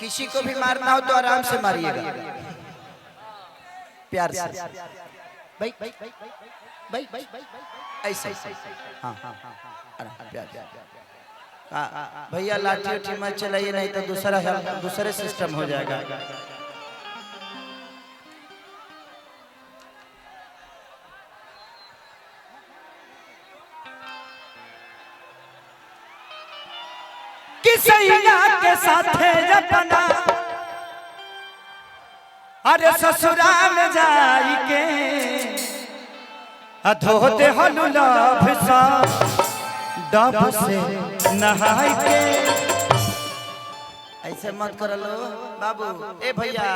किसी को भी मारना हो तो आराम से मारिएगा, प्यार से। भाई भाई ऐसे, हाँ प्यार। भैया लाठी उठी मत चलाइए, नहीं तो दूसरे सिस्टम हो जाएगा। किसैया के साथे जपना अरे ससुराल में जाई के अधो दे हलुला भिसा डब से नहाई के। ऐसे मत कर लो बाबू, ए भैया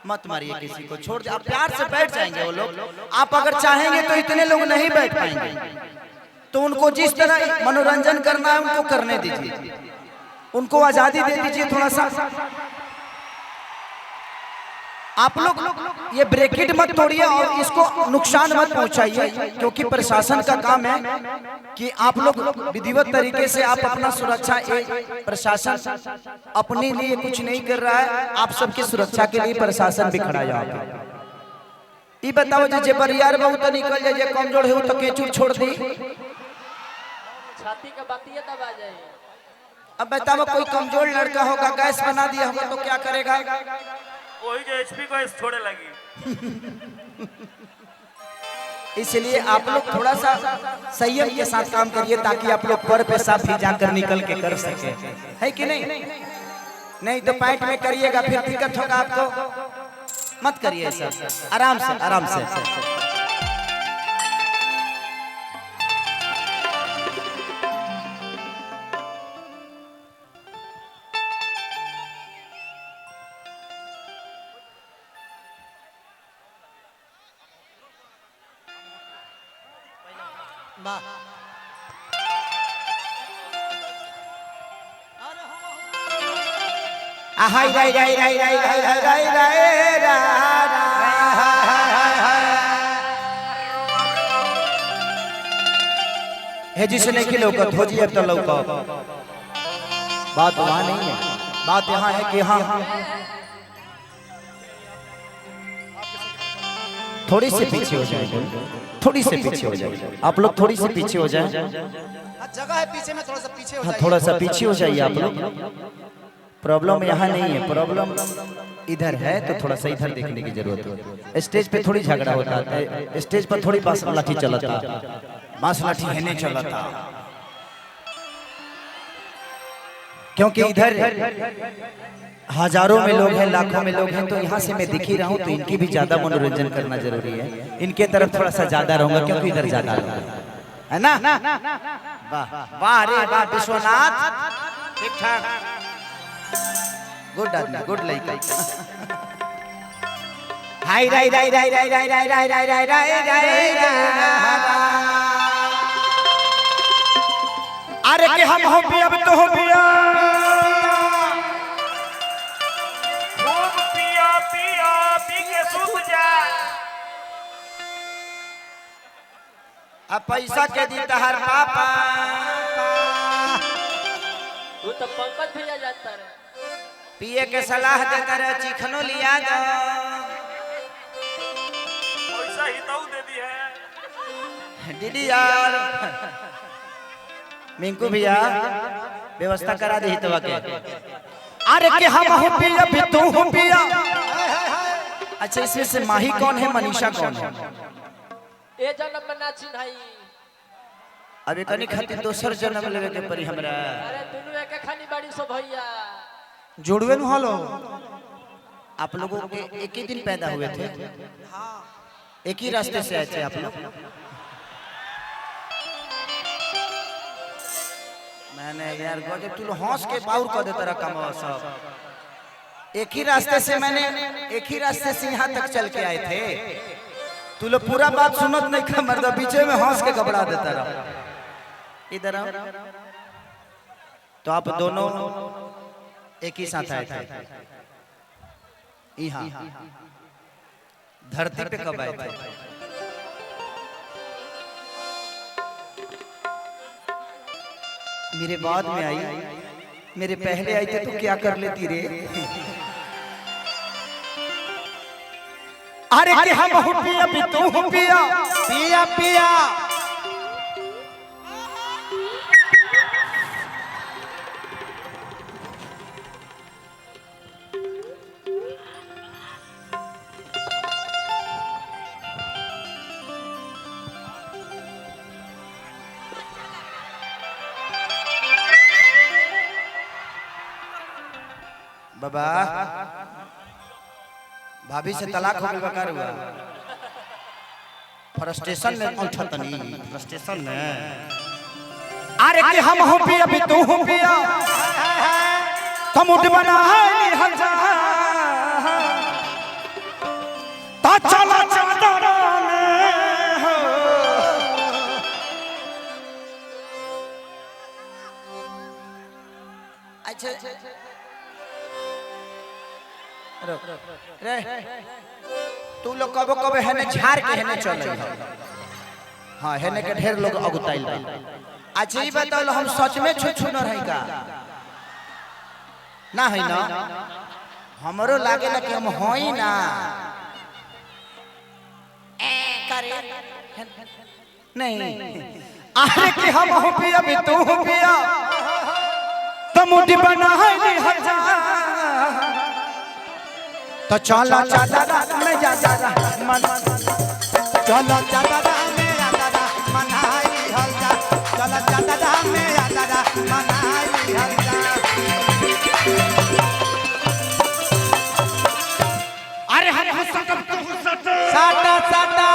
मत मारिए किसी को, छोड़ दे, आप प्यार से बैठ जाएंगे वो लोग। आप अगर चाहेंगे तो इतने लोग नहीं बैठ पाएंगे, तो उनको जिस तरह मनोरंजन करना है उनको करने दीजिए, उनको आजादी दे दीजिए थोड़ा सा। आप लोग ये ब्रैकेट मत तोड़िए और इसको नुकसान मत पहुंचाइए, क्योंकि प्रशासन का काम है कि आप लोग विधिवत तरीके से आप अपना सुरक्षा। प्रशासन अपने लिए कुछ नहीं कर रहा है, आप सबकी सुरक्षा के लिए प्रशासन भी खड़ा है। ये बताओ जे बरियार बहुत तो निकल जाए, जे कमजोर है तो केचुर छोड़ दी, छाती का बातिया दबा जाए। अब बताओ कोई कमजोर लड़का होगा, गैस बना दिया होगा तो क्या करेगा? वही जो एचपी को छोड़े लगी। इसलिए आप लोग थोड़ा सा संयम के साथ काम करिए, ताकि आप लोग पर पे साफ ही जाकर निकल के कर सके, है कि नहीं? नहीं तो पैंट में करिएगा फिर दिक्कत होगा आपको। मत करिए सर, आराम से आराम से। हाय राय राय राय राय राय राय राय है जिसे नहीं कि लौकत हो जी, अब तो लौका। बात वहां नहीं है, बात यहाँ है कि हाँ थोड़ी सी पीछे हो जाए, थोड़ी सी पीछे हो जाए, आप लोग थोड़ी सी पीछे हो जाए। जगह है पीछे में, थोड़ा सा पीछे हो जाइए, थोड़ा सा पीछे हो जाइए आप लोग। प्रॉब्लम यहाँ नहीं है, प्रॉब्लम इधर है, तो थोड़ा सा इधर देखने की जरूरत है। स्टेज पे थोड़ी झगड़ा होता है, स्टेज पर थोड़ी बांस लाठी चलता, बांस लाठी है चलता, क्योंकि इधर हजारों में लोग हैं, लाखों में लोग हैं, तो यहाँ से मैं दिख ही रहा हूँ, तो इनकी भी ज्यादा मनोरंजन करना जरूरी है। इनके तरफ थोड़ा सा ज्यादा रहूंगा, क्योंकि इधर ज्यादा है ना। वाह वाह रे वाह विश्वनाथ, ठीक ठाक, गुड आदमी, गुड लड़का। हाय राय राय राय राय राय राय राय राय राय राय राय। अरे कि हम हो भी अब तो हो पिया, खूब पिया पिया पी के सूख जा। अब पैसा के दी तहर पापा, वो तो पंकज भैया जानता रहे। पिए के सलाह देता रहे, चिकनो लिया दो, पैसा ही तो दे दी है दीदी यार। मिंकू भैया व्यवस्था करा दे तो के। अरे कि हम हो पिया भी तू हो पिया। अच्छा इसमें से माही कौन है, मनीषा कौन है? ए जन्म में ना चिन्हाई, अबे कनी खातिर दोसर जन्म लेवे के परी हमरा। अरे दोनों एक खानी बाड़ी सो भैया, जोड़वे नु हलो। आप लोगों के एक ही दिन पैदा हुए थे, एक ही रास्ते से आए थे आप लोग। मैंने यार गजब, तू हंस के बाउर कर देता रहा कमवा सब। एक ही रास्ते से यहाँ तक चल के आए थे। तू लोग पूरा बात सुनत नहीं का, मर्द बीचे में हंस के घबरा देता रहा। इधर आओ, तो आप दोनों एक ही साथ आए थे यहाँ धरती पे कब आए थे? मेरे बाद में आई मेरे पहले आई थे तो क्या कर लेती रे। अरे कि हम हो पिया भी तू हो पिया, पिया पिया बाबा भाभी से तलाक हो गया का हुआ? फ्रस्ट्रेशन में उठा तनी फ्रस्ट्रेशन में। अरे कि हम हो पिया भी तू हो पिया, तुम उठ बना है हल जा ता चला चादर में हो। अच्छा रे तू लोग कबो कबो हेने झाड़ के हेने चले। हाँ हेने के ढेर लोग अगुताइल बा। अच्छा ही बताओ हम सच में छुछु न रही का ना है ना? हमरो लागे ना कि हम होई ना ए करे नहीं। अरे कि हम हो पिया भी तू हो पिया, तुम मुट्ठी बना है नहीं हजा तो चला चादर में जा जा मन, चलो चादर में आदरा मनाई हल जा, चलो चादर में आदरा मनाई हल जा। अरे हम साटा साटा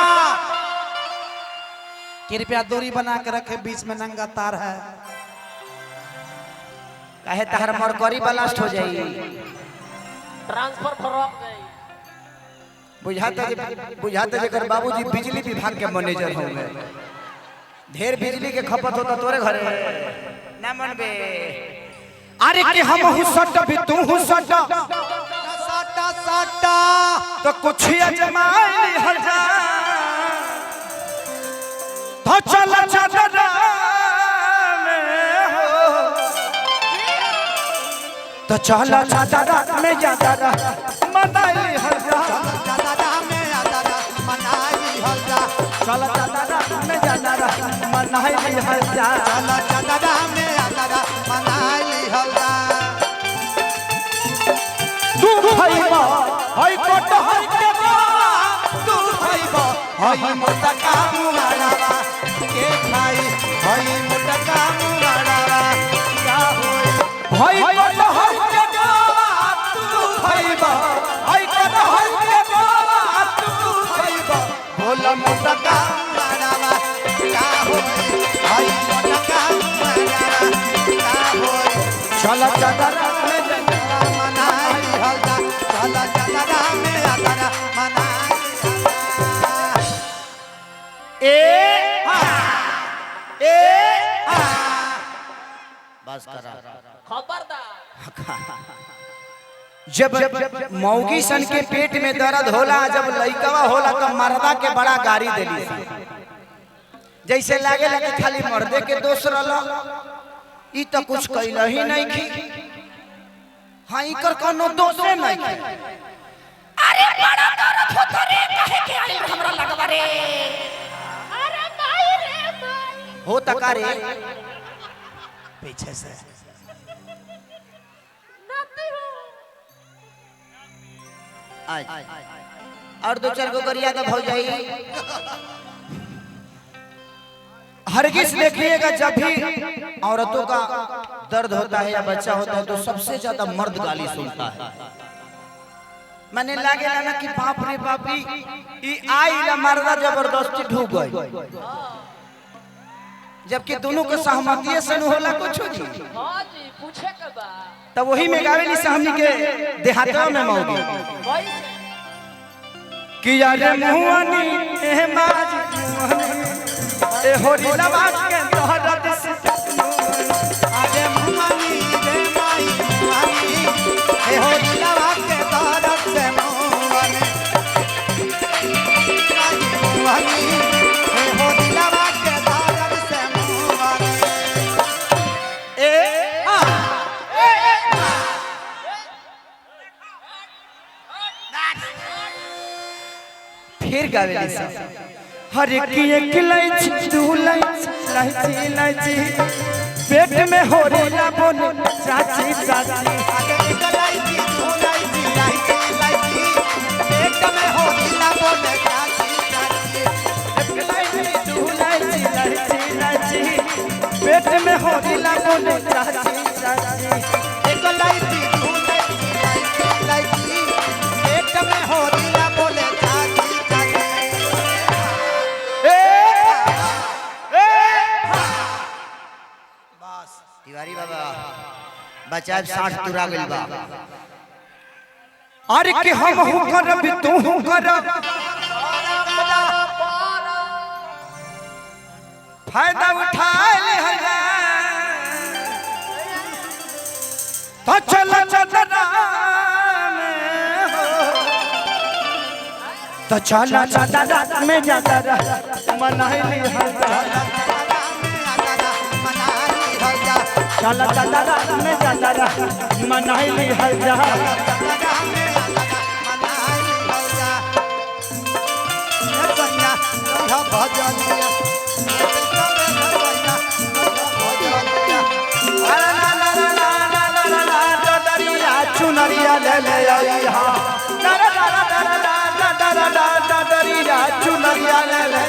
कृपया दूरी बना के रखे, बीच में नंगा तार है। काहे तहर मरकरी ब्लास्ट हो जाई। ट्रांसफर फरक गई। बुझाता जेकर बाबूजी बिजली विभाग के मैनेजर होंगे। ढेर बिजली के खपत होता तोरे घरे ना मनबे। अरे कि हम हुसट भी तू हुसट, साटा साटा तो कुछ अजमाई हल जा तो चल चादर में हो, तो चल चादर में चादर मनाई हल जा, चादर में आदरा मनाई हल जा, चल चादर में चादर मनाई हल जा। चलो चादर में आदरा मनाई हल जा। तू भईबा हई कोट हई के बा, तू भईबो हई मोटका मुगाड़ावा के खाई, हई मोटका मुगाड़ावा का होई। हई कोट हई के बा तू भईबा, हई कोट हई के बा तू भईबा, भोला मोटका मुगाड़ावा का होई, हई मोटका मुगाड़ावा का होई। चल चादर में आदरा मनाई हल जा, चलो चादर में आदरा मनाई हल जा। ए बस करा। खबरदार। जब मौगी सन के पेट में दर्द होला, जब लइकवा होला तो मर्दा के बड़ा गाड़ी देली सन। जैसे लागे लगे खाली मर्दे के दोष रहला, ई तो कुछ कैला ही नहीं की। हाँ इकर कोनो दोषे नहीं की। अरे बड़ा दर्द होता रे, काहे के आई हमरा लगवा रे। अरे माई रे माई। हो तका रे पीछे से नाती हो। आज और दो चार गो गरिया का भौ जाई। हरगिज देखिएगा जब भी औरतों का दर्द होता है या बच्चा होता है तो सबसे ज्यादा मर्द गाली सुनता है। मैंने लागे ना कि बाप रे बापी ई आई ला मर्दा जबरदस्ती ढूक गई, जबकि दोनों के सहमति से न होला कुछ जी। हाँ जी पूछे के बा। तब वही में गावेली सामने के देहातों में मौगी वही कि यार मुहनी ए माज मुहनी ए होरी लबा के तोहरत से आजे मुमानी रे माई मुमानी ए हो दिलवा के दर्द से मुमानी मुमानी ए हो दिलवा के दर्द से मुमानी। ए फिर गावेली सब हर की एक लाइच दू लाइच लाइची लाइची पेट में हो रहा बोल चाची चाची आगे एक लाइची दो लाइची लाइची लाइची पेट में हो नीला बोले चाची चाची एक लाइच दू लाइची लाइची लाइची पेट में हो रहा बोल चाची चाची एक लाइची दो लाइची लाइची लाइची पेट में हो नीला बोले चाची चाची बस तिवारी बाबा बचाव 60 तुरा गइल बा अरे कि हम हूं करब तू हूं करब फायदा उठा ले हल्ला तो चल चदरा में हो तो चल चदरा में जाता मनाई हल्ला चल चदरा में जाता मनाई हल्ला चुनरिया ले ले आईहा चुनरिया ले ले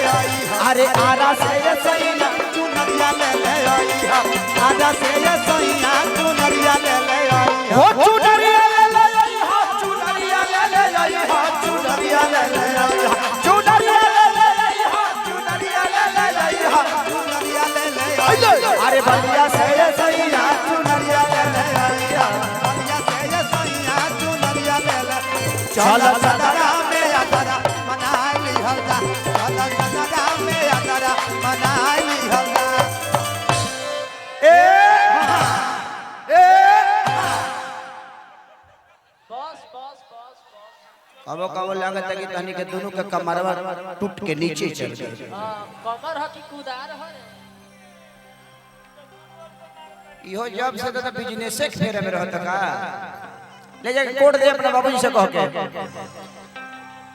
अरे आरा से ये सैया चुनरिया ले ले आईहा आरा से ये सैया चुनरिया ले ले आईहा हो चुनरिया ले ले आईहा चुनरिया ले ले आईहा चुनरिया ले ले आईहा चुनरिया ले ले आईहा चुनरिया ले ले आईहा चुनरिया ले ले आईहा अरे बलिया से ये सैया चुनरिया ले ले आईहा चल चदरा में यात्रा मनाई हल्ला चल चदरा में यात्रा मनाई हल्ला बस बस बस कबो कबो लागत है कि तनी के दोनों के कमरवा टूट के नीचे चल गए कमर ह की कुदार ह रे इहो जब से तो बिजनेस के फेरे में रहत का ले जाके कोड दे अपना बाबूजी से कह के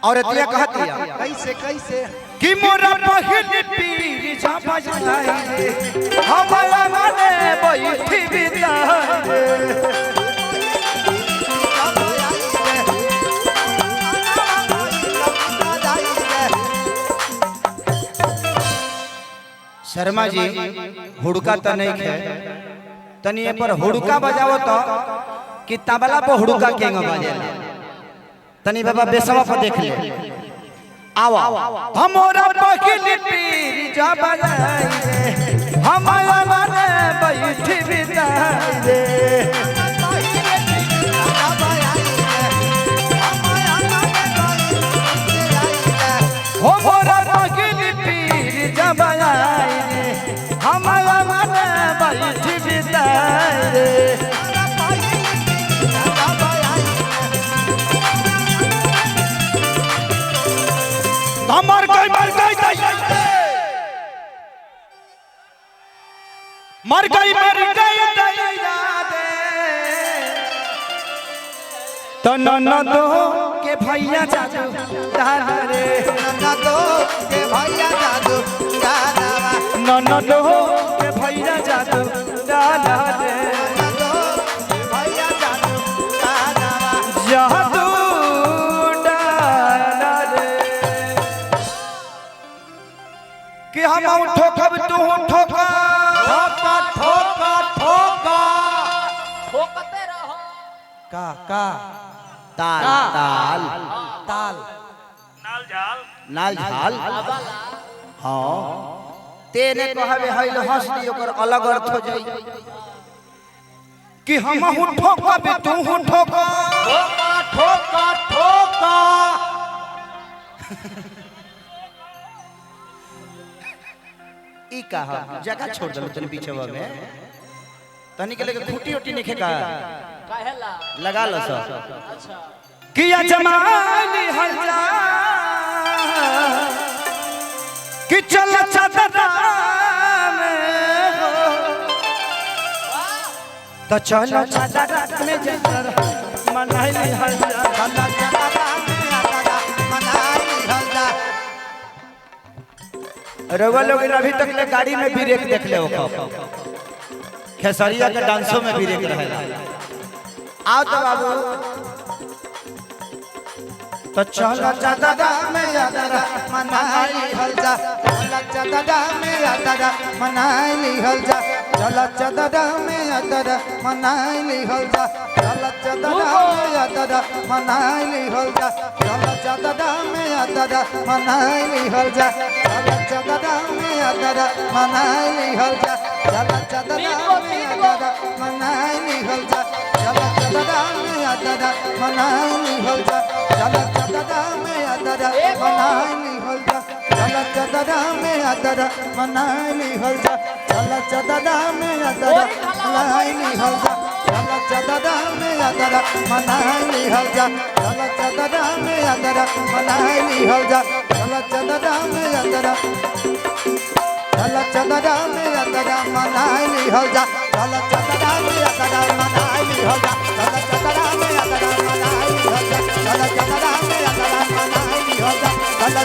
और एतिया कहत दिया कैसे कैसे कि मोरा पहिल पीर जा बजाई हमारा माने बैठी बिताए शर्मा जी हुड़का तो नहीं है तनी पर हुड़का बजाओ तो कि तबला पर हुड़का केंगा बजेला तनी बाबा बेसवा पर देख ले आओ हमरा पहिल पीर जा बजाई हमारा माने बैठी बिताए हमरा पहिल पीर जा बजाई हमारा माने बैठी बिताए मर गई मर गई मर गई तो ननदो के भैया जादू दादा रे ननदो के भैया जादू दादा ननदो के भैया जादू दादा रे ननदो के भैया जादू दादा जादू दादा रे कि हम ठोकब तू ठोका ठोका ठोका ठोका ठोकते रहो का ताल ताल ताल नाल झाल नाल झाल अबला हाँ तेने कहबे हइल हंस दी ओकर अलग अर्थ हो जाई कि हम हूं ठोकब तू हूं ठोका ठोका ठोका ठोका ई कहा जगह छोड़ दलो तनी पीछेवा में तनी के लेके खूटी उटी नहीं का कहेला लगा लो सर अच्छा किया जमाली हल्ला कि चल चदरा में हो तो चल चदरा में जतर मनाई हल्ला चला चला में आता मनाई हल्ला रउआ लोग अभी तक ले गाड़ी में ब्रेक देख ले खेसरिया के डांसों में ब्रेक रहेला। आओ तो बाबू तो चलो दादा में यादरा मनाई हल जा चल दादा में यादरा मनाई हल जा चल दादा में यादरा मनाई हल जा चल दादा में यादरा मनाई हल जा चल दादा में यादरा मनाई हल जा चल दादा में यादरा मनाई हल जा चल दादा में यादरा मनाई हल जा चल दादा में यादरा मनाई हल जा चल दादा में यादरा मनाई हल जा चल दादा में यादरा मनाई हल जा चल दादा में यादरा मनाई हल जा चल दादा में यादरा मनाई हल जा चल दादा में यादरा मनाई हल जा चल दादा में यादरा चल दादा में यादरा मनाई हल जा चल दादा में यादरा मनाई हल